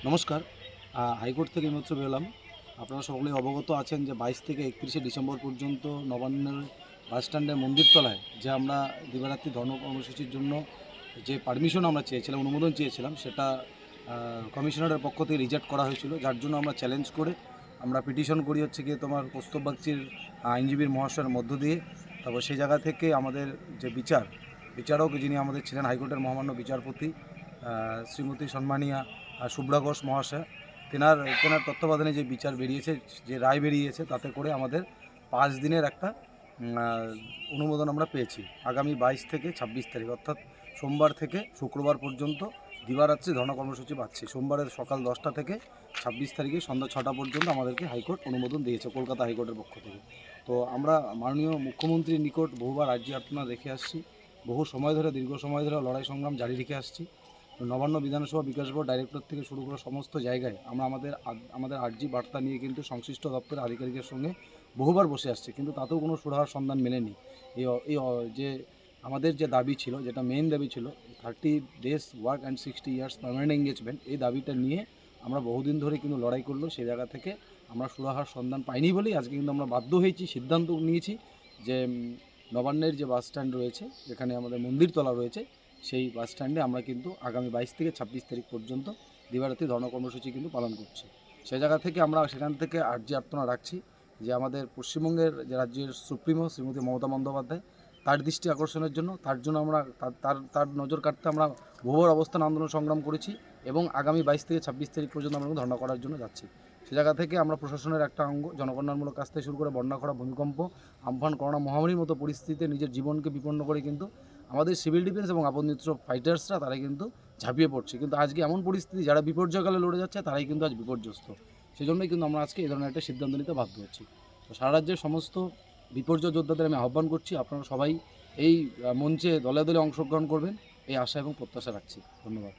নমস্কার। হাইকোর্ট থেকে এইমাত্র বেরোলাম। আপনারা সকলেই অবগত আছেন যে ২২ থেকে ৩১শে ডিসেম্বর পর্যন্ত নবান্নের বাসস্ট্যান্ডের মন্দিরতলায় যে আমরা দিবারাত্রি ধর্ম কর্মসূচির জন্য যে পারমিশন আমরা চেয়েছিলাম, অনুমোদন চেয়েছিলাম, সেটা কমিশনারের পক্ষ থেকে রিজেক্ট করা হয়েছিল। যার জন্য আমরা চ্যালেঞ্জ করে আমরা পিটিশন করি হচ্ছে গিয়ে তোমার কৌস্তভ বাগচির আইনজীবীর মহাশয়ের মধ্য দিয়ে। তারপর সেই জায়গা থেকে আমাদের যে বিচারক যিনি আমাদের ছিলেন হাইকোর্টের মহামান্য বিচারপতি শ্রীমতী সম্মানীয়া শুভ্রা ঘোষ মহাশয়, তেনার তত্ত্বাবধানে যে বিচার বেরিয়েছে, যে রায় বেরিয়েছে, তাতে করে আমাদের ৫ দিনের একটা অনুমোদন আমরা পেয়েছি। আগামী ২২ থেকে ২৬ তারিখ অর্থাৎ সোমবার থেকে শুক্রবার পর্যন্ত দিবারাত্রি ধর্ণা কর্মসূচি পাচ্ছি। সোমবারের সকাল ১০টা থেকে ২৬ তারিখে সন্ধ্যা ৬টা পর্যন্ত আমাদেরকে হাইকোর্ট অনুমোদন দিয়েছে কলকাতা হাইকোর্টের পক্ষ থেকে। তো আমরা মাননীয় মুখ্যমন্ত্রীর নিকট বহুবার আর্জি আর্তনা রেখে আসছি, বহু সময় ধরে, দীর্ঘ সময় ধরে লড়াই সংগ্রাম জারি রেখে আসছি। নবান্ন বিধানসভা বিকাশ বোর্ড ডাইরেক্টর থেকে শুরু করে সমস্ত জায়গায় আমরা আমাদের আর্জি বার্তা নিয়ে কিন্তু সংশ্লিষ্ট দপ্তরের আধিকারিকের সঙ্গে বহুবার বসে আসছি, কিন্তু তাতেও কোনো সুরাহার সন্ধান মেলেনি। যে আমাদের যে দাবি ছিল, যেটা মেইন দাবি ছিল 30 days work and 60 years permanent engagement, এই দাবিটা নিয়ে আমরা বহুদিন ধরে কিন্তু লড়াই করলো। সেই জায়গা থেকে আমরা সুরাহার সন্ধান পাইনি বলেই আজকে কিন্তু আমরা বাধ্য হয়েছি, সিদ্ধান্ত নিয়েছি যে নবান্নের যে বাস স্ট্যান্ড রয়েছে, যেখানে আমাদের মন্দিরতলা রয়েছে, সেই বাস স্ট্যান্ডে আমরা কিন্তু আগামী ২২ থেকে ২৬ তারিখ পর্যন্ত দিবারাত্রি ধর্ণা কর্মসূচি কিন্তু পালন করছি। সেই জায়গা থেকে আমরা সেখান থেকে আর্জি আর্তনা রাখছি যে আমাদের পশ্চিমবঙ্গের যে রাজ্যের সুপ্রিমো শ্রীমতী মমতা বন্দ্যোপাধ্যায়, তার দৃষ্টি আকর্ষণের জন্য, তার জন্য আমরা তার নজর কাটতে আমরা বহুবার অবস্থান আন্দোলন সংগ্রাম করেছি এবং আগামী ২২ থেকে ২৬ তারিখ পর্যন্ত আমরা ধর্ণা করার জন্য যাচ্ছি। সে জায়গা থেকে আমরা প্রশাসনের একটা অঙ্গ, জনকল্যাণমূলক কাজ থেকে শুরু করে বন্যা খরা, ভূমিকম্প, আমফান, করোনা মহামারীর মতো পরিস্থিতিতে নিজের জীবনকে বিপন্ন করে কিন্তু আমাদের সিভিল ডিফেন্স এবং আপদমিত্র ফাইটার্সরা তারাই কিন্তু ঝাঁপিয়ে পড়ছে। কিন্তু আজকে এমন পরিস্থিতি, যারা বিপর্যয়কালে লড়ে যাচ্ছে তারাই কিন্তু আজ বিপর্যস্ত। সেজন্যই কিন্তু আমরা আজকে এই ধরনের একটা সিদ্ধান্ত নিতে বাধ্য হচ্ছি। তো সারা রাজ্যের সমস্ত বিপর্যয় যোদ্ধাদের আমি আহ্বান করছি, আপনারা সবাই এই মঞ্চে দলে দলে অংশগ্রহণ করবেন, এই আশা এবং প্রত্যাশা রাখছি। ধন্যবাদ।